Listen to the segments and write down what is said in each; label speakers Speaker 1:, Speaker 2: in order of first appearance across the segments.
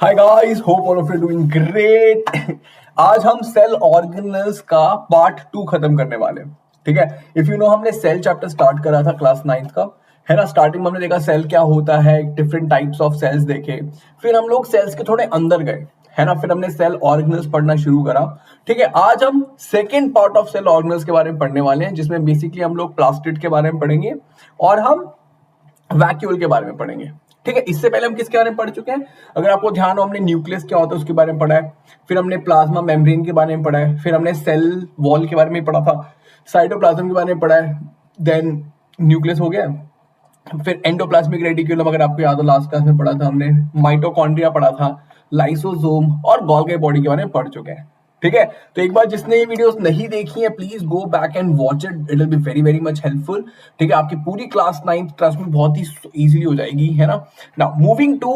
Speaker 1: Hi guys, hope all of you doing great. आज हम cell organelles का part 2 खत्म करने वाले हैं। ठीक है, इफ यू नो हमने सेल चैप्टर स्टार्ट करा था क्लास 9th का, है ना। स्टार्टिंग में हमने देखा सेल क्या होता है, डिफरेंट टाइप्स ऑफ सेल्स देखे। फिर हम लोग सेल्स के थोड़े अंदर गए, है ना। फिर हमने सेल ऑर्गेनल्स पढ़ना शुरू करा। ठीक है, आज हम second part of cell organelles के बारे में पढ़ने वाले हैं, जिसमें बेसिकली हम लोग प्लास्टिड के बारे में पढ़ेंगे और हम वैक्यूल के बारे में पढ़ेंगे। ठीक है, इससे पहले हम किसके बारे में पढ़ चुके हैं, अगर आपको ध्यान हो, हमने न्यूक्लियस क्या होता है उसके बारे में पढ़ा है। फिर हमने प्लाज्मा मेम्ब्रेन के बारे में पढ़ा है। फिर हमने सेल वॉल के बारे में पढ़ा था। साइटोप्लाज्म के बारे में पढ़ा है। देन न्यूक्लियस हो गया। फिर एंडोप्लाज्मिक रेटिकुलम, अगर आपको याद हो लास्ट क्लास में पढ़ा था हमने। माइटोकॉन्ड्रिया पढ़ा था, लाइसोसोम और गोल्गी बॉडी के बारे में पढ़ चुके हैं। ठीक है, तो एक बार जिसने ये वीडियोस नहीं देखी है, please go back and watch it, it will be very very much helpful. ठीक है, आपकी पूरी क्लास 9th क्लास में बहुत ही इजीली हो जाएगी, है ना। Now moving to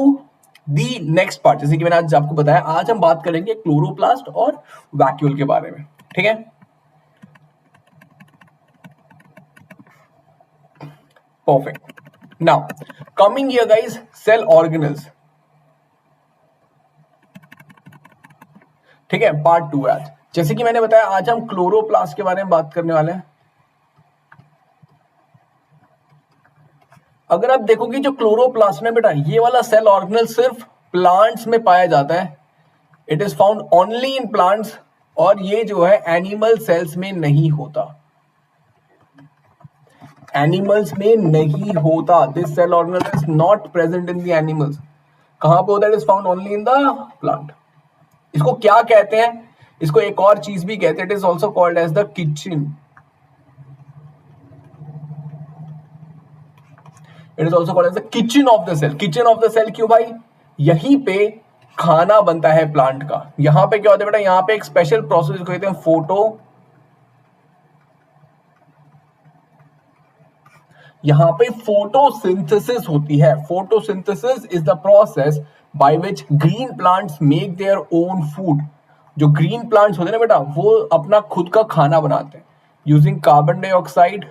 Speaker 1: the next part, जैसे कि मैंने आज आपको बताया, आज हम बात करेंगे क्लोरोप्लास्ट और वैक्यूल के बारे में। ठीक है, perfect. Now coming here guys, cell organelles. ठीक है, पार्ट 2 है आज। जैसे कि मैंने बताया, आज हम क्लोरोप्लास्ट के बारे में बात करने वाले हैं। अगर आप देखोगे जो क्लोरोप्लास्ट है बेटा, ये वाला सेल ऑर्गेनल सिर्फ प्लांट्स में पाया जाता है। It is found only in plants, और ये जो है एनिमल सेल्स में नहीं होता। एनिमल्स में नहीं होता। This cell organelle is not present in the animals. कहां पे होता है? It is found only in the plant. इसको क्या कहते हैं? इसको एक और चीज भी कहते हैं। It is also called as the kitchen. It is also called as the kitchen of the cell. Kitchen of the cell क्यों भाई? यहीं पे खाना बनता है प्लांट का। यहां पे क्या होता है बेटा? यहां पे एक स्पेशल प्रोसेस कहते हैं फोटो। यहां पे फोटोसिंथेसिस होती है। Photosynthesis is the process by which green plants make their own food. जो ग्रीन प्लांट्स होते हैं ना बेटा, वो अपना खुद का खाना बनाते हैं using carbon dioxide,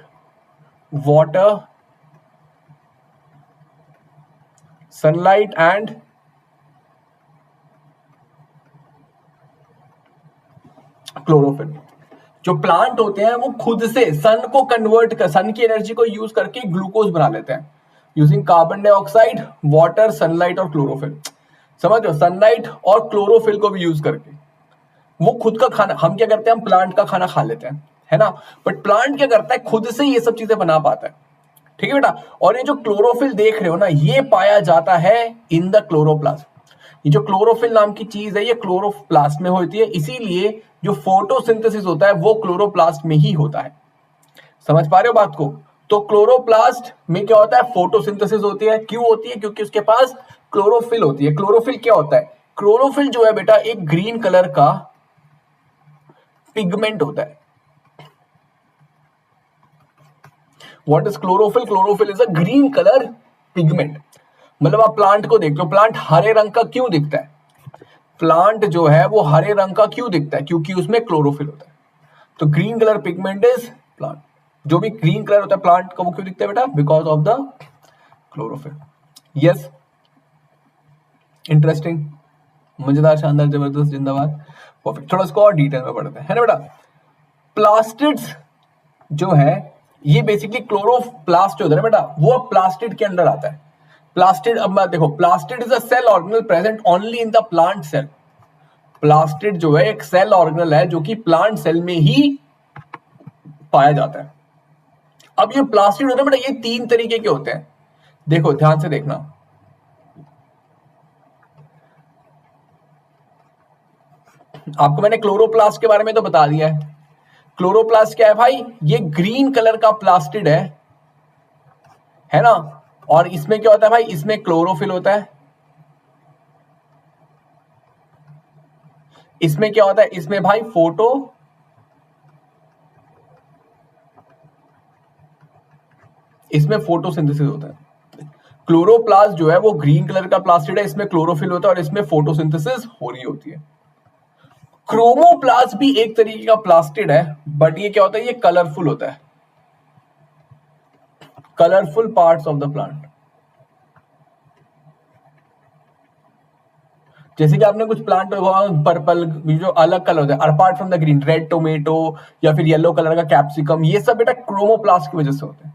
Speaker 1: water, sunlight and chlorophyll. जो प्लांट होते हैं वो खुद से सन को कन्वर्ट कर, सन की एनर्जी को यूज करके ग्लूकोज बना लेते हैं using carbon dioxide, water, sunlight और क्लोरोफिल। समझ लो, सनलाइट और क्लोरोफिल को भी यूज करके वो खुद का खाना, हम क्या करते हैं, हम प्लांट का खाना खा लेते हैं, है ना। बट प्लांट क्या करता है? खुद से ये सब चीजें बना पाता है। ठीक है बेटा, और ये जो क्लोरोफिल देख रहे हो ना, ये पाया जाता है इन द क्लोरोप्लास्ट। ये जो क्लोरोफिल नाम की चीज है, ये क्लोरोप्लास्ट में होती है। इसीलिए जो फोटोसिंथेसिस होता है वो क्लोरोप्लास्ट में ही होता है। समझ पा रहे हो बात को? तो क्लोरोप्लास्ट में क्या होता है? फोटोसिंथेसिस होती है। क्यों होती है? क्योंकि उसके पास क्लोरोफिल होती है। क्लोरोफिल क्या होता है? क्लोरोफिल जो है बेटा, एक ग्रीन कलर का पिगमेंट होता है। What is chlorophyll? Chlorophyll is a green colour pigment. मतलब आप प्लांट को देखते हो, प्लांट हरे रंग का क्यों दिखता है? प्लांट जो है वो हरे रंग का क्यों दिखता है? क्योंकि उसमें क्लोरोफिल होता है। तो green colour pigment is plant. जो भी ग्रीन कलर होता है प्लांट का, वो क्यों दिखता है बेटा? Because of the chlorophyll. Yes, interesting, मजेदार, शानदार, जबरदस्त, जिंदाबाद। परफेक्ट। थोड़ा इसको और डिटेल में पढ़ते हैं, है ना बेटा। प्लास्टिड्स जो है, ये बेसिकली क्लोरोप्लास्ट जो होता है ना बेटा, वो प्लास्टिड के अंडर आता है। प्लास्टिड, अब मैं देखो, plastid is a cell organelle present only in the plant cell. Plastid जो है एक सेल ऑर्गेनल है जो कि प्लांट सेल में ही पाया जाता है। अब ये प्लास्टिड होता है बेटा, ये 3 तरीके के होते हैं। देखो ध्यान से देखना। आपको मैंने क्लोरोप्लास्ट के बारे में तो बता दिया है। क्लोरोप्लास्ट क्या है भाई? ये ग्रीन कलर का प्लास्टिड है ना। और इसमें क्या होता है भाई? इसमें क्लोरोफिल होता है। इसमें क्या होता है? इसमें भाई फोटो, इसमें फोटोसिंथेसिस होता है। क्लोरोप्लास्ट जो है वो ग्रीन कलर का प्लास्टिड है, इसमें क्लोरोफिल होता है और इसमें फोटोसिंथेसिस हो रही होती है। क्रोमोप्लास्ट भी एक तरीके का प्लास्टिड है, बट ये क्या होता है? ये कलरफुल होता है। Colourful parts of the plant. जैसे कि आपने कुछ प्लांट पर्पल जो अलग कलर होता है apart from the green, red tomato या फिर येलो कलर का कैप्सिकम, ये सब बेटा क्रोमोप्लास्ट की वजह से होते हैं।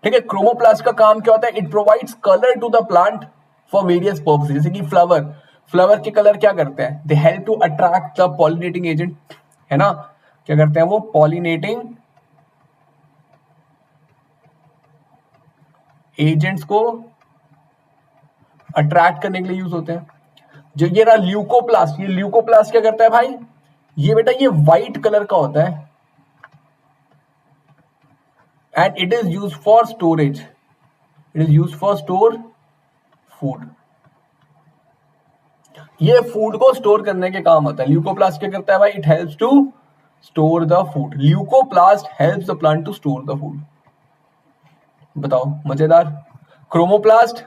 Speaker 1: ठीक है, क्रोमोप्लास्ट का काम क्या होता है? It provides colour to the plant for various purpose. जैसे कि फ्लावर के कलर क्या करते हैं? They help to attract the pollinating agent, है ना? क्या करते हैं वो? पॉलिनेटिंग एजेंट्स को अट्रैक्ट करने के लिए यूज होते हैं। जो ये रहा ल्यूकोप्लास्ट, ये ल्यूकोप्लास्ट क्या करता है भाई? ये बेटा ये व्हाइट कलर का होता है and it is use for storage, it is use for store food. ये फूड को स्टोर करने के काम आता है। ल्यूकोप्लास्ट क्या करता है भाई? It helps to store the food. Leucoplast helps the plant to store the food. बताओ, मजेदार। Chromoplast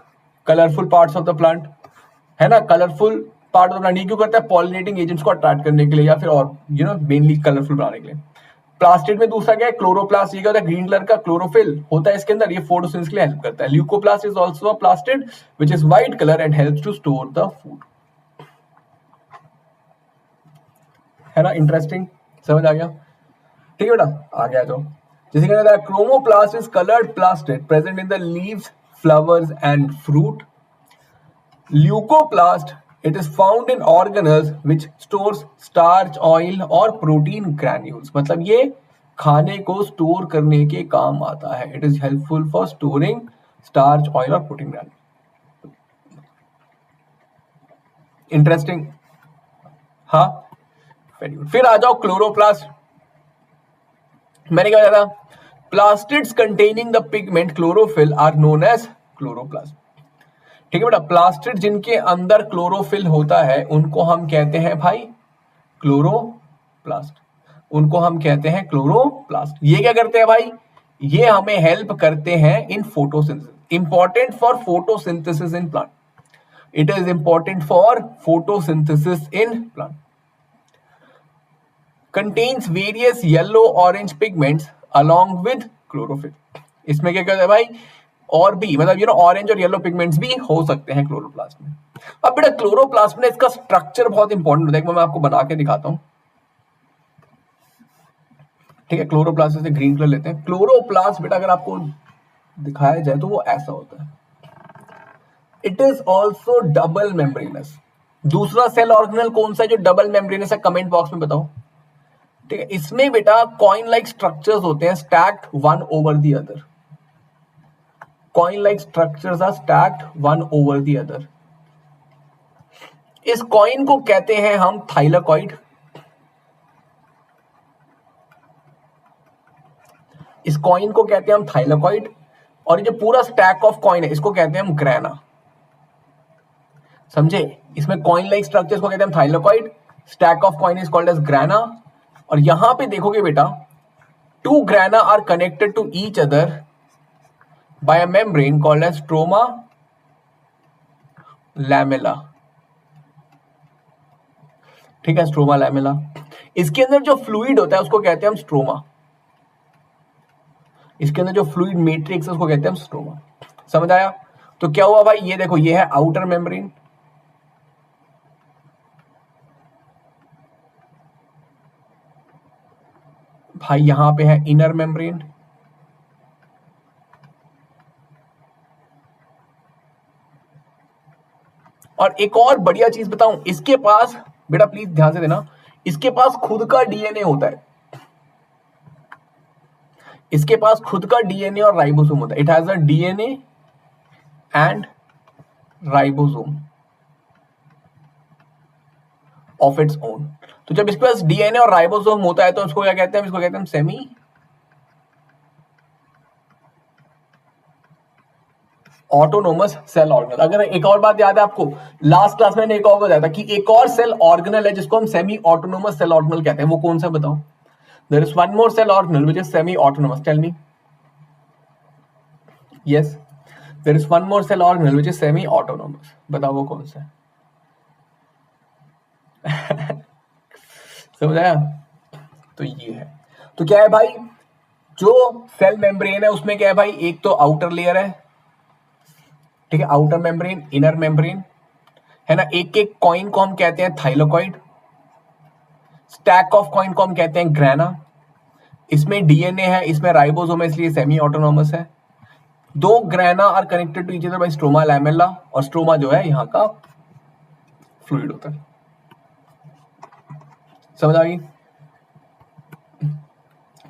Speaker 1: colourful parts of the plant, है ना? Colourful part of the plant ये क्यों करता है? पॉलिनेटिंग एजेंट्स को अट्रैक्ट करने के लिए या फिर और मेनली कलरफुल बनाने के लिए। प्लास्टिड में दूसरा क्या है? क्लोरोप्लास्ट। ये क्या होता है? ग्रीन कलर का क्लोरोफिल होता है इसके अंदर, ये फोटोसिंथेसिस के लिए हेल्प करता है। Leucoplast is also a plastid which is white colour and helps to store the food. है ना इंटरेस्टिंग? समझ आ गया? ठीक है बेटा, आगे आ जाओ। जैसे कहता है chromoplast is coloured plastid present in the leaves, flowers and fruit. Leucoplast, it is found in organelles which stores starch, oil और protein granules। मतलब ये खाने को स्टोर करने के काम आता है। It is helpful for storing starch, oil और protein granules। इंटरेस्टिंग, हाँ वेरी गुड। फिर आ जाओ क्लोरोप्लास्ट। मैंने क्या बताया था? Plastids containing the pigment chlorophyll are known as chloroplast. ठीक है बेटा, प्लास्टिड जिनके अंदर क्लोरोफिल होता है उनको हम कहते हैं भाई क्लोरोप्लास्ट, उनको हम कहते हैं क्लोरोप्लास्ट। ये क्या करते हैं भाई? ये हमें हेल्प करते हैं in photosynthesis. Important for photosynthesis in plant, it is important for photosynthesis in plant. Contains various yellow orange pigments along with chlorophyll. इसमें क्या कहते हैं भाई? और भी मतलब ऑरेंज और येलो पिगमेंट्स भी हो सकते हैं क्लोरोप्लास्ट में। अब बेटा क्लोरोप्लास्ट में इसका स्ट्रक्चर बहुत इंपॉर्टेंट होता है, मैं आपको बना के दिखाता हूं। ठीक है, क्लोरोप्लास्ट से ग्रीन कलर लेते हैं। क्लोरोप्लास्ट बेटा अगर आपको दिखाया जाए तो वो ऐसा होता है। It is also double membranous. दूसरा सेल ऑर्गेनल कौन सा है जो डबल मेम्ब्रेनस है? कमेंट बॉक्स में बताओ। ठीक है, इसमें बेटा कॉइन लाइक स्ट्रक्चर्स होते हैं, stacked one over the other. Coin-like structures are stacked one over the other। इस कॉइन को कहते हैं हम थाइलाकॉइड। इस कॉइन को कहते हैं हम थाइलाकॉइड, और ये जो पूरा स्टैक ऑफ कॉइन है इसको कहते हैं हम ग्रेना। समझे? इसमें कॉइन लाइक स्ट्रक्चर्स को कहते हैं हम thylakoid, stack of coin is called as grana. और यहां पे देखोगे बेटा, two grana are connected to each other by a membrane called as stroma lamella। ठीक है, स्ट्रोमा लैमेला। इसके अंदर जो फ्लूइड होता है उसको कहते हैं हम स्ट्रोमा। इसके अंदर जो फ्लूइड मैट्रिक्स है उसको कहते हैं हम स्ट्रोमा। समझ आया? तो क्या हुआ भाई? ये देखो, ये है आउटर मेम्ब्रेन, भाई यहां पे है इनर मेम्ब्रेन, और एक और बढ़िया चीज बताऊं, इसके पास बेटा प्लीज ध्यान से देना, इसके पास खुद का डीएनए होता है। इसके पास खुद का डीएनए और राइबोसोम होता है। It has a DNA and ribosome of its own. तो जब इसके पास डीएनए और राइबोसोम होता है तो इसको क्या कहते हैं? इसको कहते हैं सेमी ऑटोनोमस सेल ऑर्गेनल। अगर एक और बात याद है आपको, लास्ट क्लास में एक और बताया था कि एक और सेल ऑर्गेनल है जिसको हम सेमी ऑटोनोमस सेल ऑर्गेनल कहते हैं। वो कौन सा बताओ? There is one more cell organelle which is semi autonomous. Tell me. Yes, there is one more cell organelle which is semi autonomous. बताओ वो कौन सा है? समझ आया? तो ये है। तो क्या है भाई? जो सेल मेम्ब्रेन है उसमें क्या है भाई? एक तो आउटर लेयर है, ठीक है, आउटर मेम्ब्रेन, इनर मेम्ब्रेन, है ना। एक एक कॉइन को हम कहते हैं थाइलोकॉइड, स्टैक ऑफ कॉइन को हम कहते हैं ग्रेना। इसमें डीएनए है, इसमें राइबोसोम है, इसलिए सेमी ऑटोनॉमस है। दो grana are connected to each other by stroma lamella, और स्ट्रोमा जो है यहाँ का फ्लूइड होता है। समझ आ गई?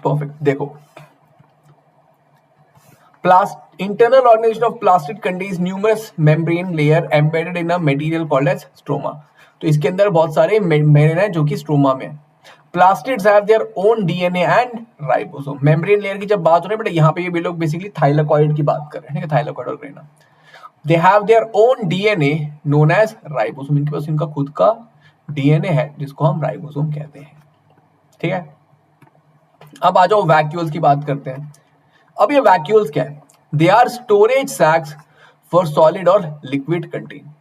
Speaker 1: परफेक्ट। देखो, internal organization of plastid contains numerous membrane layer embedded in a material called as stroma। तो इसके अंदर बहुत सारे मेम्ब्रेन है जो कि स्ट्रोमा में है। Plastids have their own DNA and ribosome. Membrane layer की जब बात हो रही है बेटा, यहाँ पे ये भी लोग बेसिकली थाइलाकॉइड की बात कर रहे हैं, ठीक है, थाइलाकॉइड और grana. They have their own DNA known as ribosome. इनके पास इनका खुद का डीएनए है जिसको हम राइबोसोम कहते हैं, ठीक है। अब आ जाओ वैक्यूल्स की बात करते हैं। अब ये वैक्यूल्स क्या है? They are storage sacs for solid और लिक्विड कंटेन।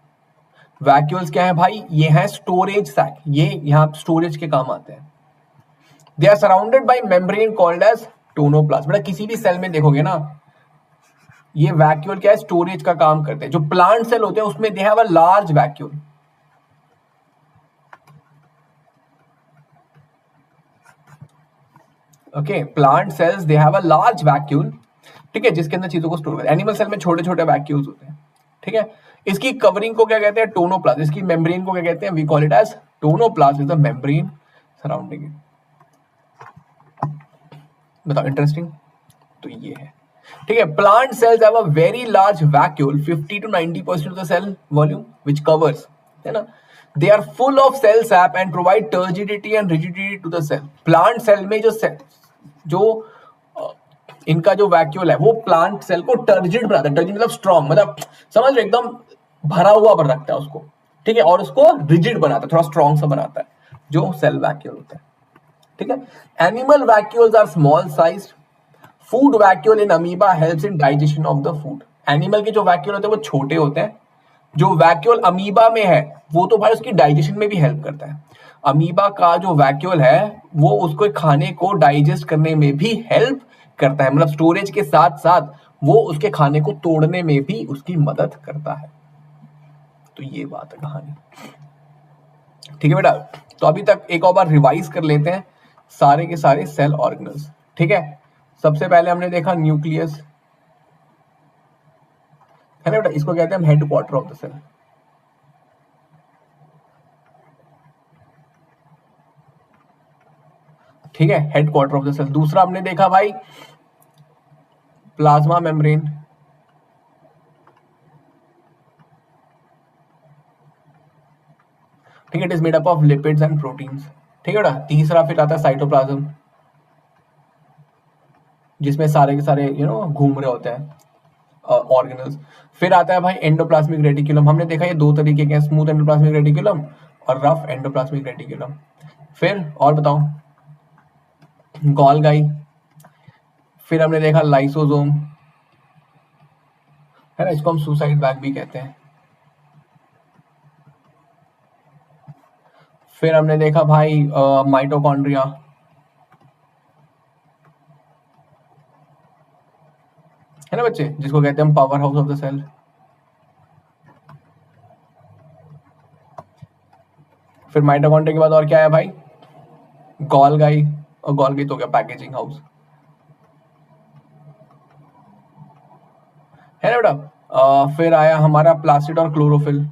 Speaker 1: वैक्यूल्स क्या है भाई? ये है स्टोरेज सैक, ये यहाँ स्टोरेज के काम आते हैं। They are surrounded by membrane called as tonoplast. बेटा किसी भी सेल में देखोगे ना, ये वैक्यूल क्या है? स्टोरेज का काम करते हैं। जो प्लांट सेल होते हैं उसमें they have a large vacuole. Okay, plant cells they have a large vacuole, ठीक है, जिसके अंदर चीजों को स्टोर करते हैं। एनिमल सेल में छोटे छोटे वैक्यूल्स होते हैं, ठीक है। इसकी कवरिंग को क्या कहते हैं? टोनोप्लास्ट। इसकी मेम्ब्रेन को क्या कहते हैं? We call it as tonoplast is the membrane surrounding it. बताओ, इंटरेस्टिंग। तो ये है, ठीक है। Plant cells have a very large vacuole, 50 to 90% of the cell volume which covers, है ना। They are full of cell sap and provide turgidity and rigidity to the cell. Plant cell में जो इनका जो वैक्यूल है वो plant cell को turgid बनाता है। टर्जिड मतलब स्ट्रॉन्ग, मतलब समझ लो एकदम भरा हुआ पर रखता है उसको, ठीक है, और उसको रिजिड बनाता है, थोड़ा स्ट्रॉन्ग सा बनाता है, जो सेल वैक्यूल होता है, ठीक है। Animal vacuoles are small size. Food vacuole in amoeba helps in digestion of the food. Animal के जो वैक्यूल होते हैं वो छोटे होते हैं। जो वैक्यूल अमीबा में है वो तो भाई उसकी डाइजेशन में भी हेल्प करता है। अमीबा का जो वैक्यूल है वो उसको खाने को डाइजेस्ट करने में भी हेल्प करता है, मतलब स्टोरेज के साथ साथ वो उसके खाने को तोड़ने में भी उसकी मदद करता है। तो ये बात है कहानी, ठीक है बेटा। तो अभी तक एक और बार रिवाइज कर लेते हैं सारे के सारे सेल ऑर्गेनल्स, ठीक है। सबसे पहले हमने देखा न्यूक्लियस, है ना बेटा, इसको कहते हैं हम हेडक्वार्टर ऑफ द सेल। ठीक है, हेडक्वार्टर ऑफ द सेल। दूसरा हमने देखा भाई प्लाज्मा मेम्ब्रेन, ठीक है, it is made up of lipids and proteins, ठीक है बेटा। तीसरा फिर आता है साइटोप्लाज्म, जिसमें सारे के सारे घूम रहे होते हैं ऑर्गेनल्स। फिर आता है भाई एंडोप्लाज्मिक रेटिकुलम। हमने देखा ये दो तरीके के हैं, स्मूथ एंडोप्लाज्मिक रेटिकुलम और रफ एंडोप्लाज्मिक रेटिकुलम। फिर और बताओ, गोल्गी। फिर हमने देखा लाइसोसोम, है ना, इसको हम सुसाइड बैग भी कहते हैं। फिर हमने देखा भाई माइटोकॉन्ड्रिया, है ना बच्चे, जिसको कहते हैं हम power house of the cell. फिर माइटोकॉन्ड्रिया के बाद और क्या है भाई? गोल्गी, और गोल्गी तो हो गया पैकेजिंग हाउस, है ना बेटा। फिर आया हमारा प्लास्टिड और क्लोरोफिल।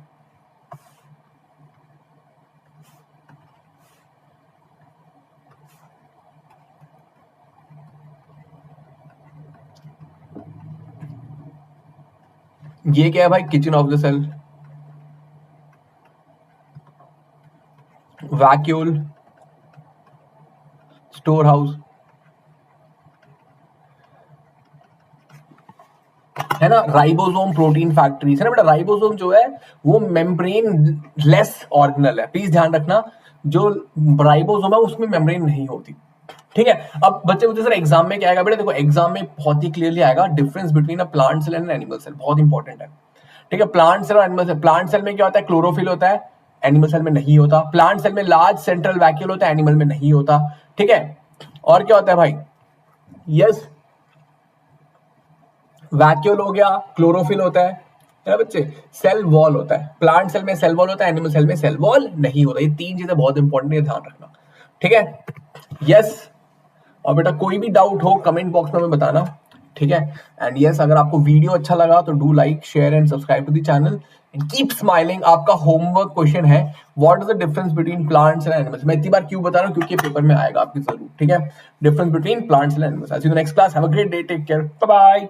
Speaker 1: ये क्या है भाई? Kitchen of the cell, vacuole, store house, है ना, राइबोसोम प्रोटीन फैक्ट्रीज, है ना बेटा। राइबोसोम जो है वो मेम्ब्रेन लेस ऑर्गेनल है, प्लीज ध्यान रखना। जो राइबोसोम है उसमें मेम्ब्रेन नहीं होती, ठीक है। अब बच्चे मुझे सर एग्जाम में क्या आएगा बेटा? देखो एग्जाम में बहुत ही क्लियरली आएगा difference between a plant cell and animal cell, बहुत इंपॉर्टेंट है, ठीक है। प्लांट सेल और एनिमल सेल, प्लांट सेल में क्या होता है? क्लोरोफिल होता है, एनिमल सेल में नहीं होता। प्लांट सेल में लार्ज सेंट्रल वैक्यूल होता है, एनिमल में नहीं होता, ठीक है। और क्या होता है भाई? यस, वैक्यूल हो गया, क्लोरोफिल होता है, है ना बच्चे। सेल वॉल होता है, प्लांट सेल में सेल वॉल होता है, एनिमल सेल में सेल वॉल नहीं होता। ये तीन चीजें बहुत इंपॉर्टेंट है, ध्यान रखना, ठीक है। यस, और बेटा कोई भी डाउट हो कमेंट बॉक्स में हमें बताना, ठीक है। एंड यस, अगर आपको वीडियो अच्छा लगा तो do like share and subscribe to the channel and keep smiling. आपका होमवर्क क्वेश्चन है, what is the difference between plants and animals. मैं इतनी बार क्यों बता रहा हूँ, क्योंकि पेपर में आएगा आपके जरूर, ठीक है। Difference between plants and animals. I see you next class, have a great day, take care, bye bye.